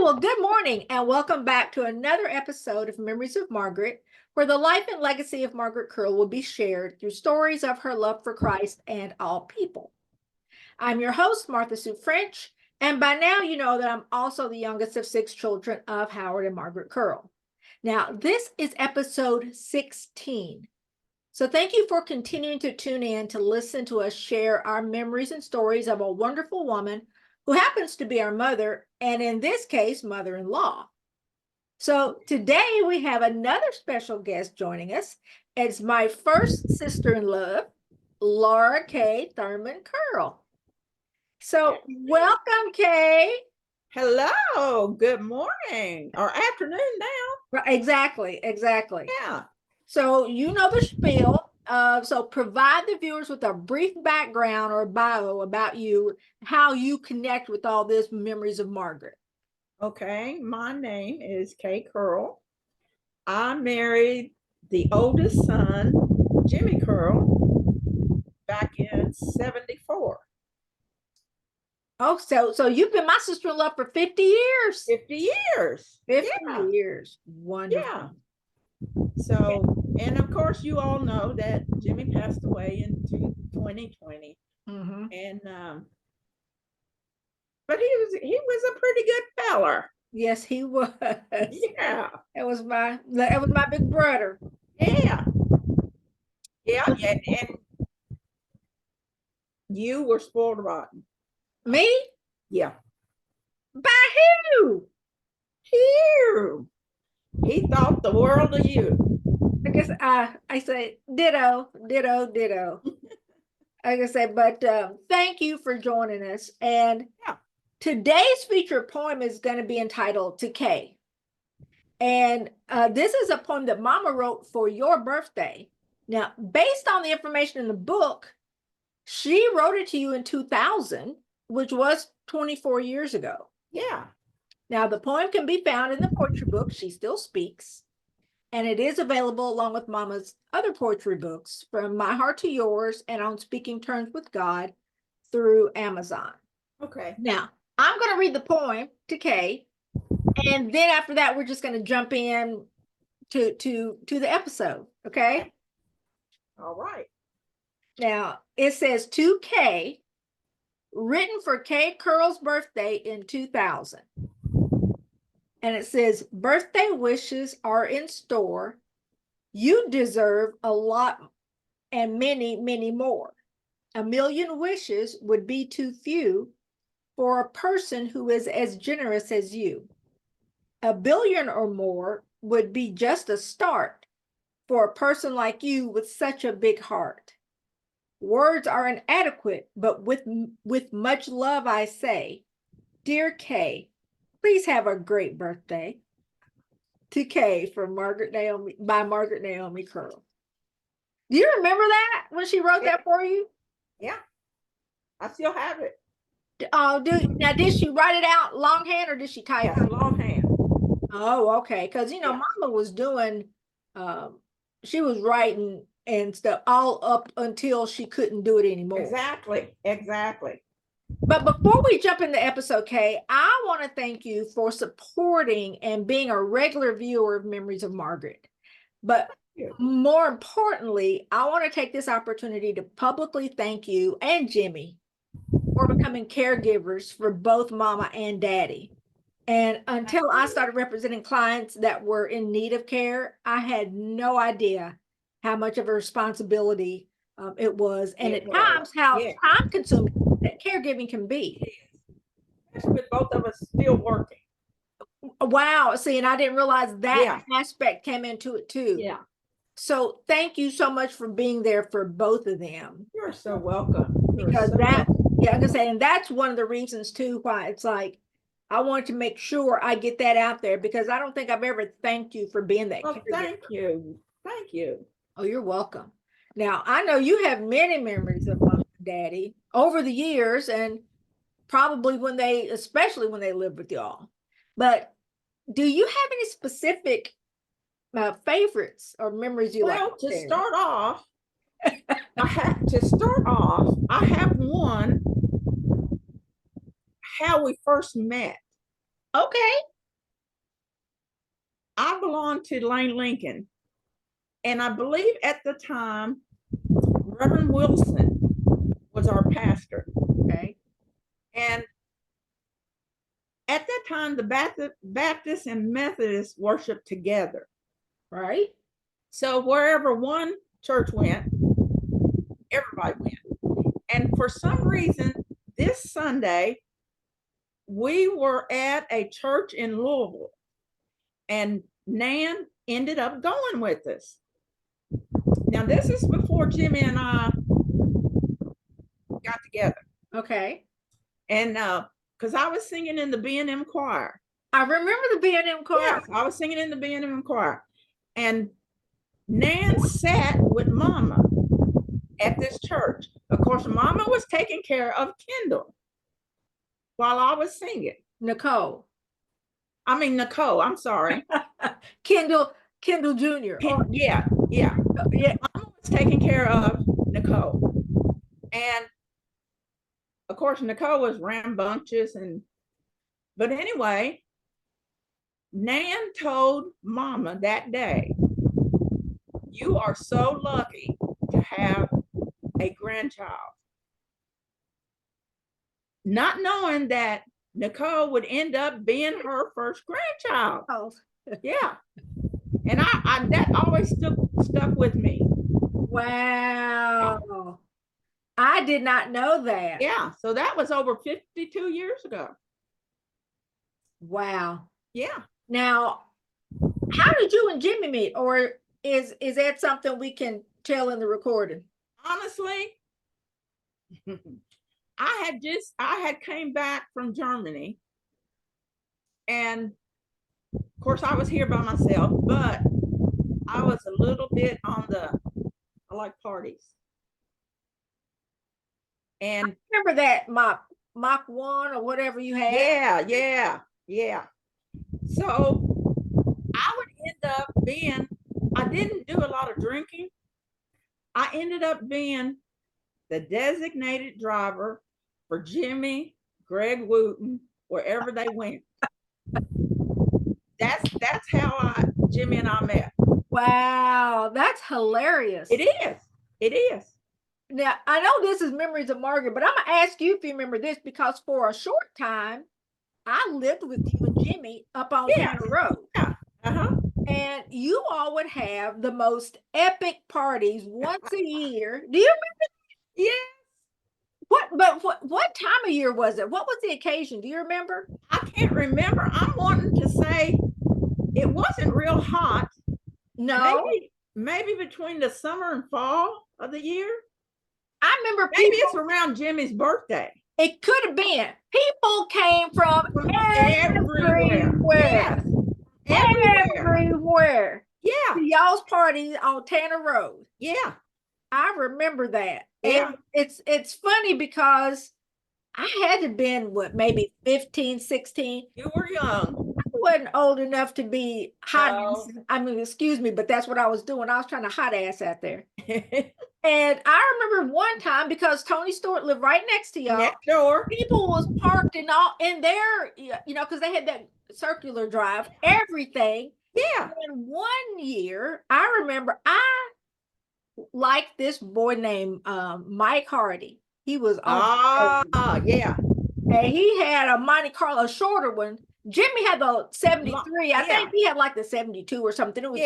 Well, good morning and welcome back to another episode of Memories of Margaret, where the life and legacy of Margaret Curle will be shared through stories of her love for Christ and all people. I'm your host, Martha Sue French, and by now you know that I'm also the youngest of 6 children of Howard and Margaret Curle. Now, this is episode 16. So thank you for continuing to tune in to listen to us share our memories and stories of a wonderful woman who happens to be our mother, and in this case, mother-in-law. So today we have another special guest joining us. It's my first sister-in-law, Laura Kaye Thurman Curle. So welcome, Kaye. Hello, good morning or afternoon now. Exactly. Yeah. So you know the spiel. So provide the viewers with a brief background or bio about you, how you connect with all this Memories of Margaret. Okay, my name is Kay Curle. I married the oldest son, Jimmy Curle, back in 74. Oh, so you've been my sister-in-law for 50 years. 50 years. 50 years. Wonderful. Yeah. So, and of course, you all know that Jimmy passed away in 2020. Mm-hmm. And but he was a pretty good feller. Yes, he was. Yeah. That was my big brother. Yeah. And you were spoiled rotten. Me? Yeah. By who? You. He thought the world of you. I guess I say ditto. Like I said, but thank you for joining us. And yeah. Today's featured poem is going to be entitled To Kay. And this is a poem that Mama wrote for your birthday. Now, based on the information in the book, she wrote it to you in 2000, which was 24 years ago. Yeah. Now, the poem can be found in the poetry book, She Still Speaks, and it is available along with Mama's other poetry books, From My Heart to Yours and On Speaking Terms with God, through Amazon. Okay. Now, I'm going to read the poem to Kay, and then after that, we're just going to jump in to the episode, okay? All right. Now, it says, To Kay, written for Kay Curle's birthday in 2000. And it says, birthday wishes are in store. You deserve a lot and many, many more. A million wishes would be too few for a person who is as generous as you. A billion or more would be just a start for a person like you with such a big heart. Words are inadequate, but with much love I say, Dear Kay, please have a great birthday. To Kay from Margaret Naomi Curle. Do you remember that when she wrote that for you? Yeah, I still have it. Oh, did she write it out longhand or did she type it? Longhand. Oh, okay. Because Mama was doing, she was writing and stuff all up until she couldn't do it anymore. Exactly. But before we jump into episode Kay, I want to thank you for supporting and being a regular viewer of Memories of Margaret. But more importantly, I want to take this opportunity to publicly thank you and Jimmy for becoming caregivers for both Mama and Daddy. And until I started representing clients that were in need of care, I had no idea how much of a responsibility it was, and at times how time-consuming that caregiving can be. Especially with both of us still working. Wow. See, and I didn't realize that aspect came into it too. Yeah. So thank you so much for being there for both of them. You're so welcome. Because I'm gonna say, and that's one of the reasons too why it's like I want to make sure I get that out there, because I don't think I've ever thanked you for being that. Oh, thank you. Oh, you're welcome. Now, I know you have many memories of Mom and Daddy over the years, and probably especially when they lived with y'all. But do you have any specific favorites or memories you like? Well, to start off, I have one, how we first met. Okay. I belonged to Lane Lincoln, and I believe at the time Reverend Wilson was our pastor. Okay. And at that time, the Baptists and Methodists worshiped together. Right. So wherever one church went, everybody went. And for some reason, this Sunday, we were at a church in Louisville, and Nan ended up going with us. Now, this is before Jimmy and I got together. Okay. And because I was singing in the B&M choir. I remember the B&M choir. Yes, I was singing in the B&M choir. And Nan sat with Mama at this church. Of course, Mama was taking care of Kendall while I was singing. Nicole. I'm sorry. Kendall Jr. Yeah. Mama was taking care of Nicole. And of course, Nicole was rambunctious. But anyway, Nan told Mama that day, "You are so lucky to have a grandchild." Not knowing that Nicole would end up being her first grandchild. Oh. Yeah. And I that always stuck with me. Wow. I did not know that. Yeah. So that was over 52 years ago. Wow. Yeah. Now, how did you and Jimmy meet? Or is that something we can tell in the recording? Honestly, I had came back from Germany, and of course I was here by myself, but I was a little bit on I like parties. And I remember that Mach 1 or whatever you had. Yeah. So I would end up I didn't do a lot of drinking. I ended up being the designated driver for Jimmy, Greg Wooten, wherever they went. That's how Jimmy and I met. Wow, that's hilarious. It is. Now, I know this is Memories of Margaret, but I'm going to ask you if you remember this, because for a short time, I lived with you and Jimmy up on Tanner Road. Yeah. And you all would have the most epic parties once a year. Do you remember? Yes. What time of year was it? What was the occasion? Do you remember? I can't remember. I'm wanting to say it wasn't real hot. No. Maybe between the summer and fall of the year. I remember maybe it's around Jimmy's birthday. It could have been. People came from everywhere. Yes. Everywhere. Yeah. To y'all's parties on Tanner Road. Yeah. I remember that. Yeah. And it's funny because I had to been maybe 15, 16. You were young. I wasn't old enough to be hot. No. I mean, excuse me, but that's what I was doing. I was trying to hot ass out there. And I remember one time, because Tony Stewart lived right next to y'all. Next door. People was parked in there, because they had that circular drive, everything. Yeah. And one year, I remember I liked this boy named Mike Hardy. He was yeah. And he had a Monte Carlo, a shorter one. Jimmy had the 73. I think he had like the 72 or something. It was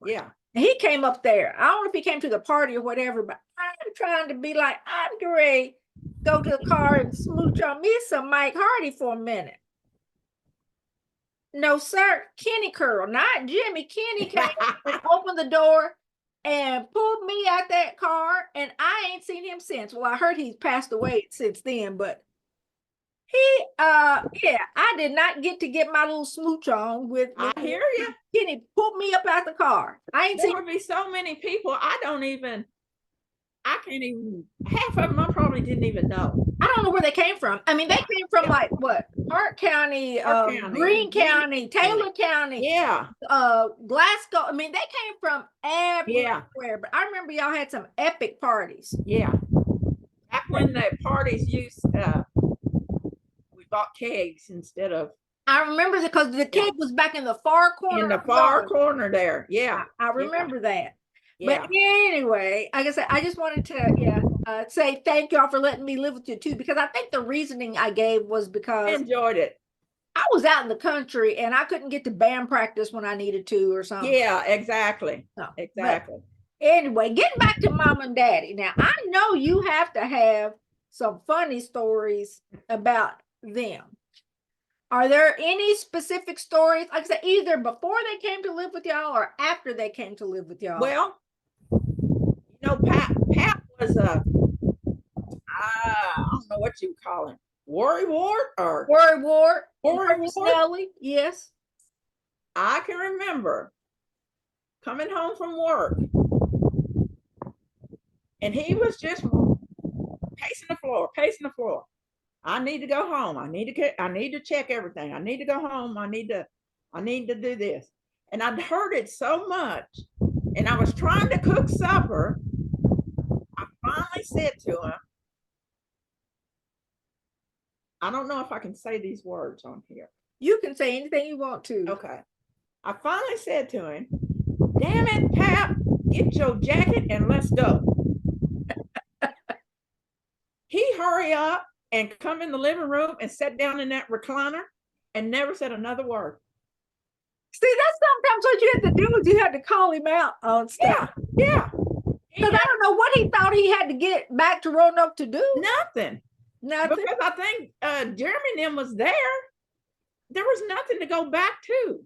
yeah. And he came up there. I don't know if he came to the party or whatever, but I'm trying to be like, I'm great. Go to the car and smooch on me some Mike Hardy for a minute. No, sir. Kenny Curle, not Jimmy. Kenny came and opened the door and pulled me out that car, and I ain't seen him since. Well, I heard he's passed away since then, but I did not get to get my little smooch on with I hear you. Kenny pulled me up out the car. There would be so many people. I can't even, half of them I probably didn't even know. I don't know where they came from. I mean, they came from like what? Hart County, Greene County, Taylor County, Glasgow. I mean, they came from everywhere. But I remember y'all had some epic parties. Yeah. Back when the parties used, we bought kegs instead of I remember because the cake was back in the far corner In the of the far yard. corner there. Yeah. I Yeah. remember that. But Yeah. anyway, like I said, I just wanted to, say thank y'all for letting me live with you too, because I think the reasoning I gave was I because enjoyed it. I was out in the country and I couldn't get to band practice when I needed to or something. Yeah, exactly. No, Exactly. but anyway, getting back to mom and daddy. Now, I know you have to have some funny stories about them. Are there any specific stories, like I said, either before they came to live with y'all or after they came to live with y'all? Well, Pat was a I don't know what you call him, worry wart or Worry Ward, worry Worry wart. Snelly, yes. I can remember coming home from work, and he was just pacing the floor, pacing the floor. I need to go home. I need to check everything. I need to go home. I need to do this. And I'd heard it so much, and I was trying to cook supper. I finally said to him, I don't know if I can say these words on here. You can say anything you want to. Okay. I finally said to him, damn it, Pap, get your jacket and let's go. He hurry up and come in the living room and sat down in that recliner and never said another word. See, that's sometimes what you had to do is you had to call him out on stuff. Yeah. Because I don't know what he thought he had to get back to Roanoke to do. Nothing. Nothing. Because I think Jeremy and them was there. There was nothing to go back to.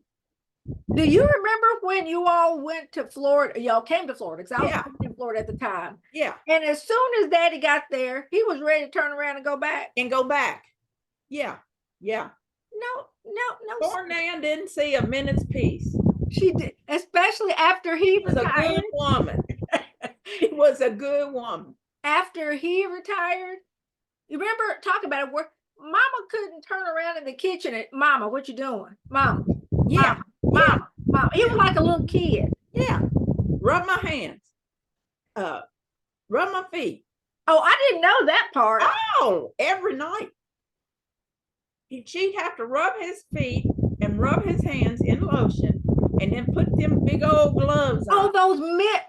Do you remember when you all went to Florida? Y'all came to Florida because I was Yeah. in Florida at the time. Yeah. And as soon as Daddy got there, he was ready to turn around and go back. And go back. Yeah. Yeah. No. Poor Nan didn't see a minute's peace. She did, especially after he was retired. a good woman. She was a good woman. After he retired, you remember, talk about it, where Mama couldn't turn around in the kitchen and, Mama, what you doing? Mama. Yeah. Mama. He was like a little kid. Yeah. Rub my hands. Rub my feet. Oh, I didn't know that part. Oh, every night. She'd have to rub his feet and rub his hands in lotion and then put them big old gloves on. Oh, those mitts.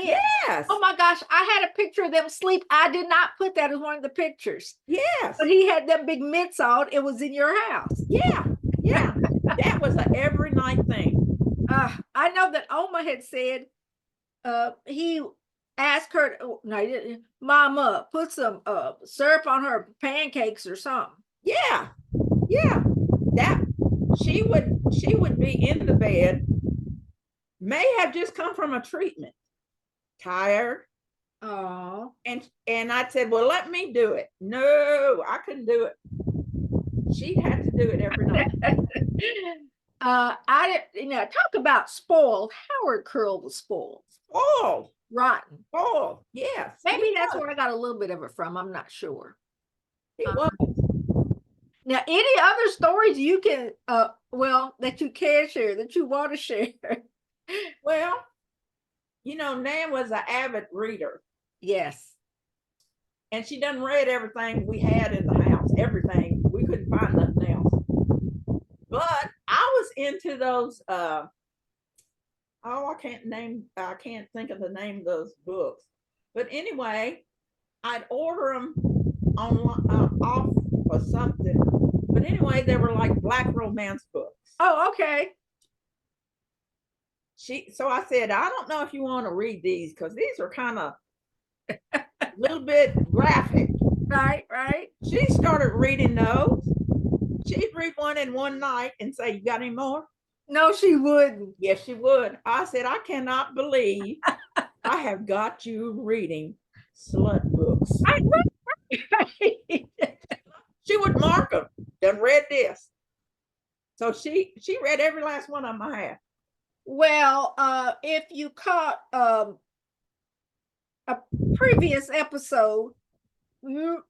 Yes. Oh my gosh, I had a picture of them sleep. I did not put that as one of the pictures. Yes. But he had them big mitts on. It was in your house. Yeah. That was an every night thing. I know that Oma had said he asked her, no, he didn't, Mama, put some syrup on her pancakes or something. Yeah. That she would be in the bed, may have just come from a treatment, tired. Oh. And I said, well, let me do it. No, I couldn't do it. She'd have to do it every night. I didn't, talk about spoiled. Howard Curle was spoiled. Spoiled. Rotten. Spoiled. Yes. Maybe that's where I got a little bit of it from. I'm not sure. He was. Now, any other stories you can, that you can share, that you want to share? Well, Nan was an avid reader. Yes. And she done read everything we had in the house, everything. We couldn't find nothing else. But I was into those, I can't think of the name of those books. But anyway, I'd order them off or something. But anyway, they were like Black romance books. Oh, okay. So I said, I don't know if you want to read these because these are kind of a little bit graphic. Right. She started reading those. She'd read one in one night and say, you got any more? No, she wouldn't. Yes, she would. I said, I cannot believe I have got you reading slut books. She would mark them. Done read this. So she read every last one of them I had. Well, if you caught a previous episode, the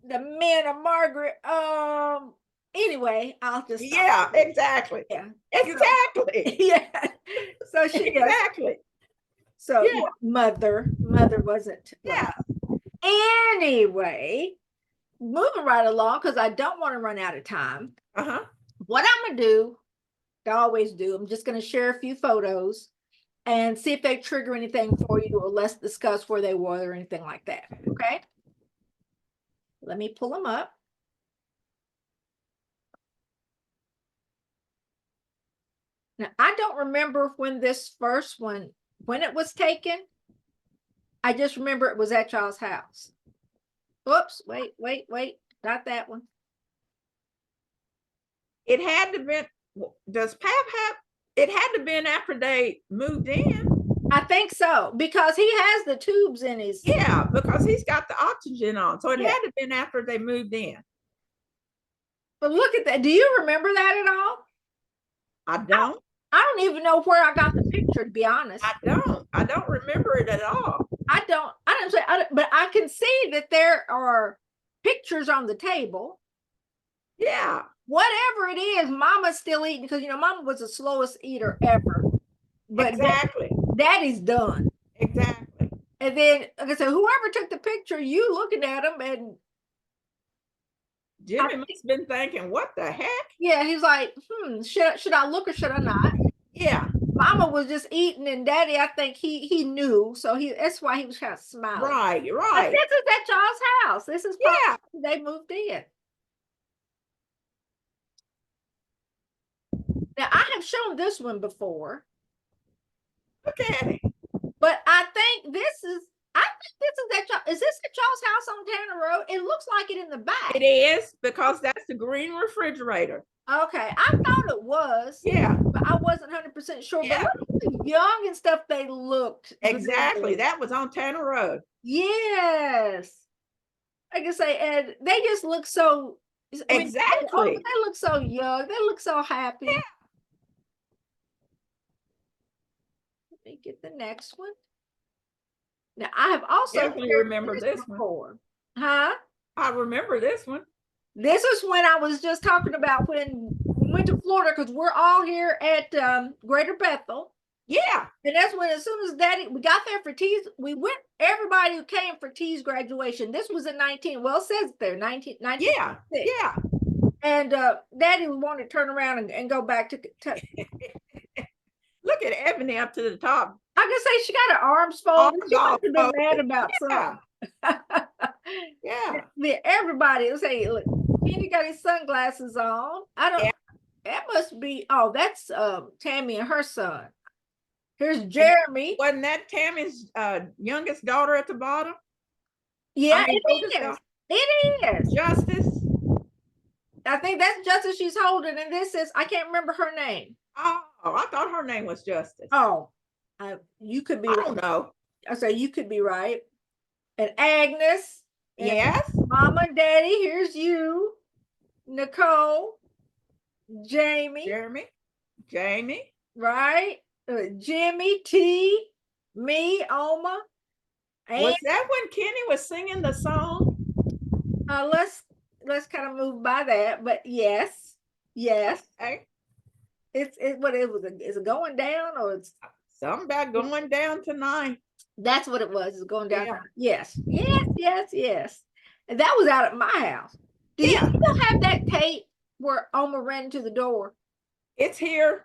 Men of Margaret, anyway, I'll just stop. Yeah, exactly. Yeah, exactly. Yeah. So she exactly. So yeah. Mother wasn't. Yeah. Anyway, moving right along because I don't want to run out of time. What I'm gonna do, I always do, I'm just gonna share a few photos and see if they trigger anything for you, or let's discuss where they were or anything like that. Okay. Let me pull them up. Now, I don't remember when this first one, when it was taken. I just remember it was at y'all's house. Whoops, wait, not that one. It had to been, does Pap have, it had to been after they moved in. I think so, because he has the tubes in his. Yeah, because he's got the oxygen on. So it Yeah. had to been after they moved in. But look at that. Do you remember that at all? I don't. I don't even know where I got the picture, to be honest. I don't remember it at all. I don't say, but I can see that there are pictures on the table. Yeah. Whatever it is, Mama's still eating, because Mama was the slowest eater ever. But exactly. Daddy's done. Exactly. And then, like I said, whoever took the picture, you looking at him, and Jimmy must have been thinking, what the heck? Yeah, he's like, should I look or should I not? Yeah. Mama was just eating, and Daddy, I think he knew, so that's why he was kind of smiling. Right. But this is at y'all's house. This is probably they moved in. Now, I have shown this one before. Look at it. But I think this is at y'all. Is this at y'all's house on Tanner Road? It looks like it in the back. It is, because that's the green refrigerator. Okay, I thought it was. Yeah. But I wasn't 100% sure. Yeah. But look how young and stuff they looked. Exactly. That was on Tanner Road. Yes. Like I say, and they just look so. Exactly. They look so young. They look so happy. Yeah. Let me get the next one. Now, I have also definitely remember this before. One. Huh? I remember this one. This is when I was just talking about when we went to Florida, because we're all here at Greater Bethel. Yeah. And that's when, as soon as Daddy, we got there for T's, we went, everybody who came for T's graduation. This was in 19, well, it says there, 19. Yeah. Yeah. And Daddy wanted to turn around and go back to Look at Ebony up to the top. I can say she got her arms folded. She must have been mad about something. Yeah. Everybody will say, look, Kenny got his sunglasses on. I don't, that must be, oh, that's Tammy and her son. Here's Jeremy. Wasn't that Tammy's youngest daughter at the bottom? Yeah, it is. It is. Justice. I think that's Justice she's holding, and this is, I can't remember her name. Oh, I thought her name was Justice. Oh, you could be. I don't know. I say you could be right. And Agnes. And yes. Mama and Daddy. Here's you, Nicole, Jamie. Jamie. Right. Jimmy, T, me, Oma. Was that when Kenny was singing the song? Let's kind of move by that, but yes. Okay. It's what it was. Is it going down, or it's something about going down tonight? That's what it was. It's going down. Yeah. Yes. And that was out at my house. Do you still have that tape where Oma ran to the door? It's here.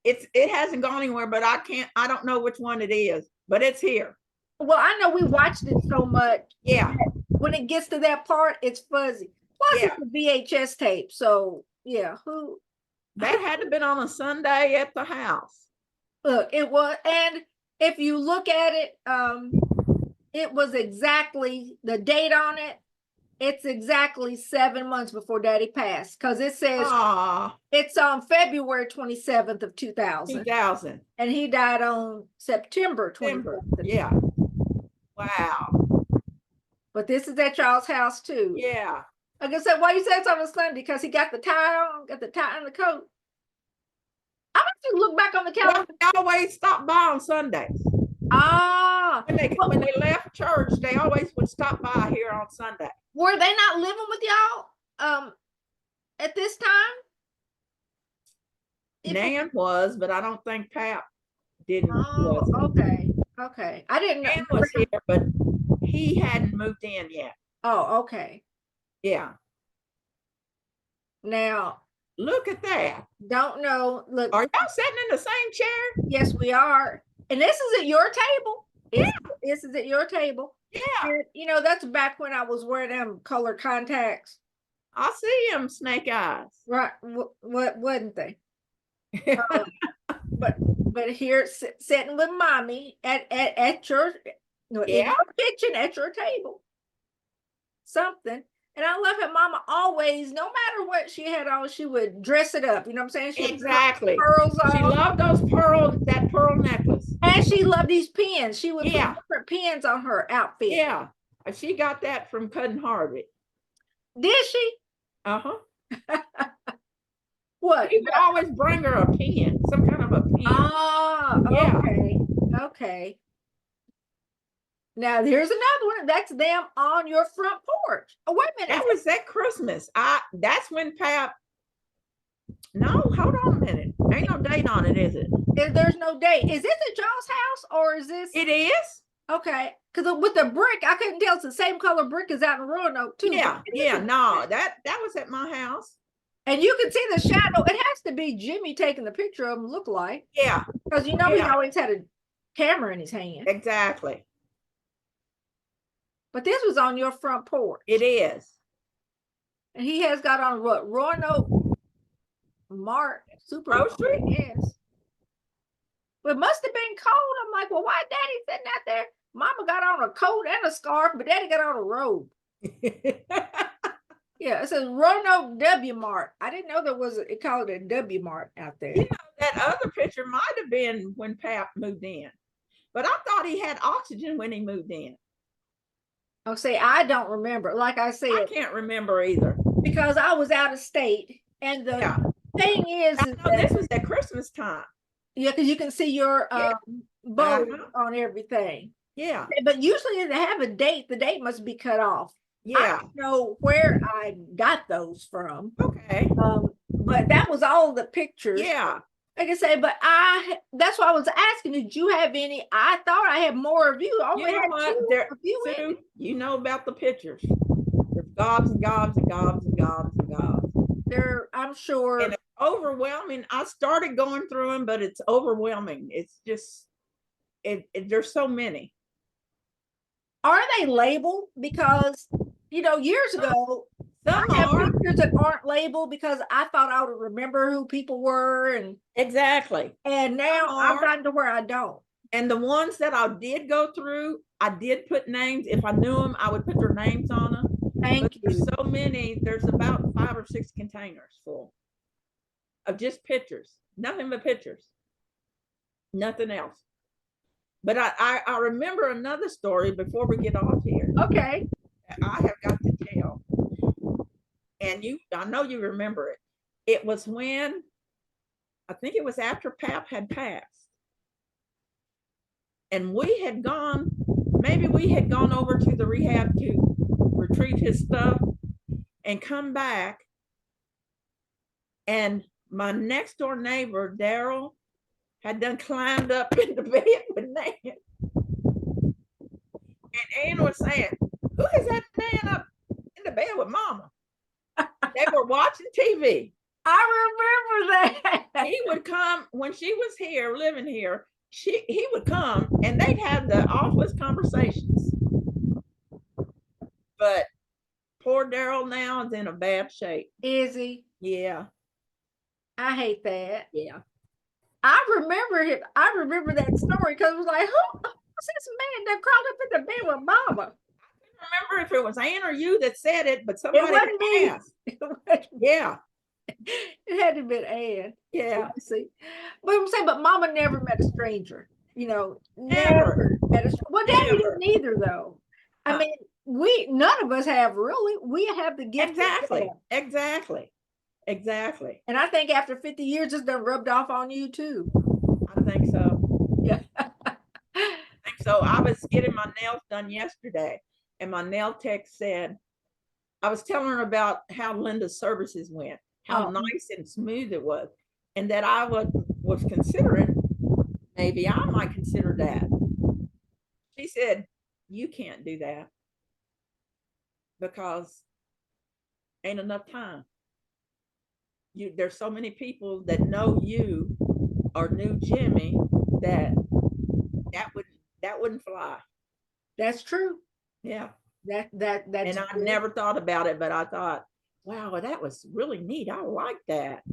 It hasn't gone anywhere, but I don't know which one it is, but it's here. Well, I know we watched it so much. Yeah. When it gets to that part, it's fuzzy. Plus, it's a VHS tape. So yeah, that had to have been on a Sunday at the house. Look, it was, and if you look at it, it was exactly the date on it. It's exactly 7 months before Daddy passed, because it says it's on February 27th of 2000. And he died on September 27th. Yeah. Wow. But this is at y'all's house too. Yeah. Like I said, why you said it's on a Sunday? Because he got the tie on, got the tie on the coat. I must just look back on the calendar. Well, they always stop by on Sundays. When they left church, they always would stop by here on Sunday. Were they not living with y'all at this time? Nan was, but I don't think Pap didn't. Okay. I didn't know. Nan was here, but he hadn't moved in yet. Oh, okay. Yeah. Now, Look at that. Don't know. Look, Are y'all sitting in the same chair? yes, we are. And this is at your table. This is at your table. Yeah. And, you know, that's back when I was wearing them color contacts. I see them snake eyes. Right. What wasn't they? But here sitting with mommy at your in Yeah. your kitchen at your table. Something. And I love how mama always, no matter what she had on, she would dress it up. You know what I'm saying? She Exactly. pearls on. She loved that pearl necklace. And she loved these pins. She would Yeah. put different pins on her outfit. Yeah. She got that from Cousin Harvey. Did she? Uh-huh. What? He would always bring her a pin, some kind of a pin. Ah, Yeah. okay. Okay. Now here's another one. That's them on your front porch. Oh, wait a minute. That was that Christmas. That's when Pap. No, hold on a minute. Ain't no date on it, is it? There's no date. Is this at y'all's house or is this? It is. Okay, because with the brick, I couldn't tell it's the same color brick as out in Roanoke too. Yeah, yeah. No, that was at my house. And you can see the shadow. It has to be Jimmy taking the picture of him. Look like. Yeah, because you know he always had a camera in his hand. Exactly. But this was on your front porch. It is. And he has got on what? Roanoke Mark Super Grocery? Yes. But it must have been cold. I'm like, well, why Daddy sitting out there? Mama got on a coat and a scarf, but Daddy got on a robe. Yeah, it says Roanoke W Mart. I didn't know there was it called a W Mart out there. You know, that other picture might have been when Pap moved in. But I thought he had oxygen when he moved in. Oh, see, I don't remember. Like I said, I can't remember either. Because I was out of state. And the thing is that this was at Christmas time. Yeah, because you can see your bow on everything. Yeah. But usually if they have a date, the date must be cut off. Yeah. I don't know where I got those from. Okay. But that was all the pictures. Yeah. Like I say, but that's why I was asking, did you have any? I thought I had more of you. I only had two of you. Sue, you know about the pictures. There's gobs and gobs and gobs and gobs and gobs. I'm sure. And it's overwhelming. I started going through them, but it's overwhelming. It's just, there's so many. Are they labeled? Because, years ago, some I have pictures that aren't labeled because I thought I would remember who people were. And exactly. And now I've gotten to where I don't. And the ones that I did go through, I did put names. If I knew them, I would put their names on them. Thank you. There's so many. There's about 5 or 6 containers full of just pictures. Nothing but pictures. Nothing else. But I remember another story before we get off here. Okay. I have got to tell. And I know you remember it. It was when, I think it was after Pap had passed. And maybe we had gone over to the rehab to retrieve his stuff and come back. And my next door neighbor, Daryl, had done climbed up in the bed with Nan. And Ann was saying, who is that man up in the bed with Mama? They were watching TV. I remember that. He would come when she was here, living here. He would come and they'd have the awfulest conversations. But poor Daryl now is in a bad shape. Is he? Yeah. I hate that. Yeah. I remember him. I remember that story because it was like, who's this man that crawled up in the bed with Mama? I couldn't remember if it was Ann or you that said it, but somebody asked. Yeah. It had to be Ann. Yeah. See, but I'm saying, but Mama never met a stranger. Never met a stranger. Well, Daddy didn't either, though. I mean, none of us have really. We have the gift. Exactly. And I think after 50 years, it's done rubbed off on you too. I think so. Yeah. So I was getting my nails done yesterday, and my nail tech said, I was telling her about how Linda's services went, how nice and smooth it was, and that I was considering, maybe I might consider that. She said, you can't do that because ain't enough time. there's so many people that know you or knew Jimmy that that wouldn't fly. That's true. Yeah. That's And I never thought about it, but I thought, wow, that was really neat. I like that.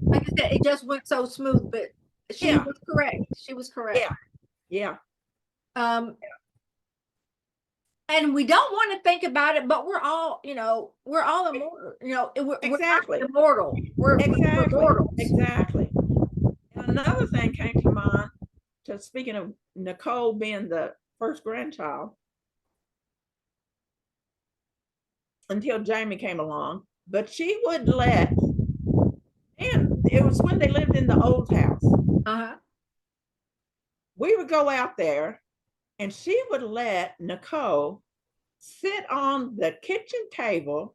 like I said, it just went so smooth, but she Yeah. was correct. She was correct. Yeah. Yeah. Um, and we don't want to think about it, but we're all, we're all immortal. We're Exactly. not immortal. We're Exactly. mortals. Exactly. And another thing came to mind, to speaking of Nicole being the first grandchild, until Jamie came along, but she would let, and it was when they lived in the old house. Uh-huh. We would go out there and she would let Nicole sit on the kitchen table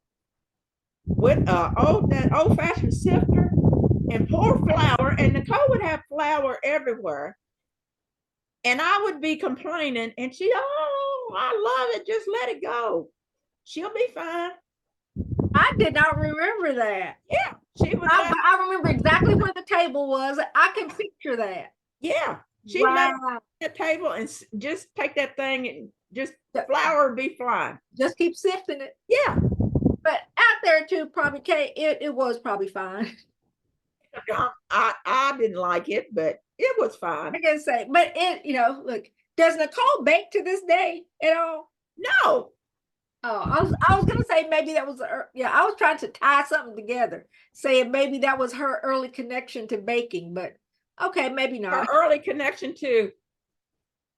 with that old-fashioned sifter and pour flour, and Nicole would have flour everywhere. And I would be complaining, and she, oh, I love it. Just let it go. She'll be fine. I did not remember that. Yeah, she would. I remember exactly where the table was. I can picture that. Yeah, she Wow. let the table and just take that thing and just flour would be fine. Just keep sifting it. Yeah. But out there too, probably Kate, it was probably fine. I didn't like it, but it was fine. I can say, but look, does Nicole bake to this day at all? No. Oh, I was gonna say maybe that was I was trying to tie something together, saying maybe that was her early connection to baking, but okay, maybe not. Her early connection to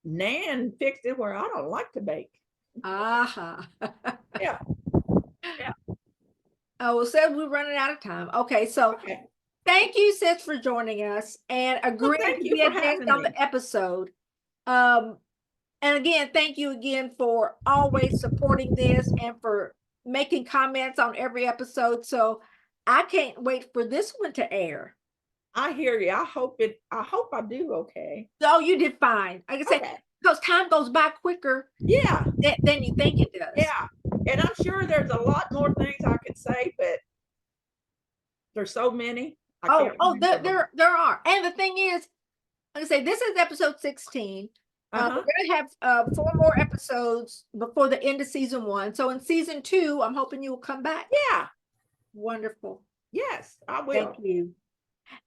Nan fixed it where I don't like to bake. Aha. Yeah. Yeah. Oh, well, said we're running out of time. Okay, so thank you, sis, for joining us and agreeing to be a guest on the episode. And again, thank you again for always supporting this and for making comments on every episode. So I can't wait for this one to air. I hear you. I hope I do okay. Oh, you did fine. Like I said, because time goes by quicker. Yeah. Than you think it does. Yeah. And I'm sure there's a lot more things I could say, but there's so many. There are. And the thing is, like I say, this is episode 16. We're gonna have 4 more episodes before the end of season 1. So in season 2, I'm hoping you will come back. Yeah. Wonderful. Yes, I will. Thank you.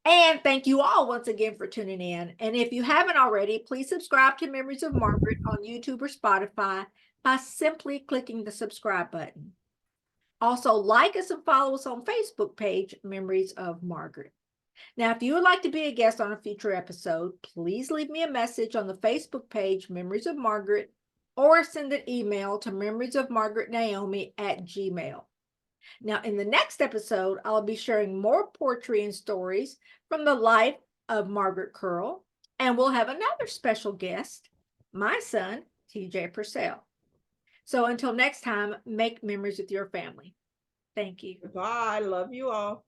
And thank you all once again for tuning in. And if you haven't already, please subscribe to Memories of Margaret on YouTube or Spotify by simply clicking the subscribe button. Also, like us and follow us on Facebook page, Memories of Margaret. Now, if you would like to be a guest on a future episode, please leave me a message on the Facebook page, Memories of Margaret, or send an email to memoriesofmargaretnaomi@gmail.com. Now, in the next episode, I'll be sharing more poetry and stories from the life of Margaret Curle, and we'll have another special guest, my son, TJ Purcell. So until next time, make memories with your family. Thank you. Bye. Love you all.